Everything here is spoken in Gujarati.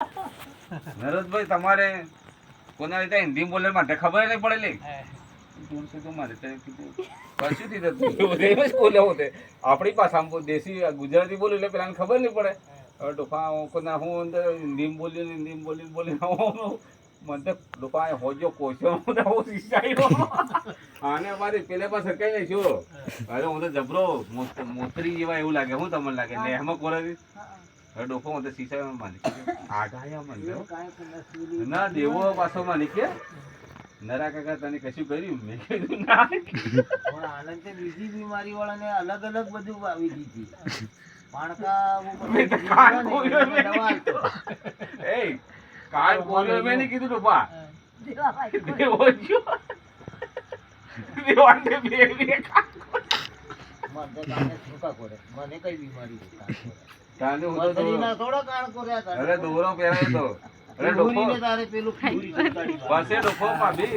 નરેશભાઈ તમારે કોના રીતે હિન્દી બોલે માટે ખબર નહીં પડેલી આપણી ભાષામાં દેશી ગુજરાતી બોલું એટલે પેલા ખબર નહીં પડે. હવે ડોફા કોના હું હિન્દી બોલી મને તો ડોફા હોજો કોશો આને અમારી પેલે પાસે કઈ નહીં છું. અરે હું તો જબરો મોતરી જેવા એવું લાગે. હું તમને લાગે નેહમાં કોરાવી ડોફો હું તો શીશા માલિક આગાયા મને ના દેવો પાછો માલિક કે નરા કાકા તને કશું કર્યું મેં કીધું ના. પણ આનંદ છે બીજી બીમારી વાળાને અલગ અલગ બધું આવી દીધી. કાલ બોલ્યો મેં નહીં કીધું ડોફા દેવો જો દેવાને બે મને કઈ બીમારી થોડો કાણ કર્યા અરે દોરો પહેરાયો તો અરે ડોફો તારે પેલું પાસે ડોફો ભાભી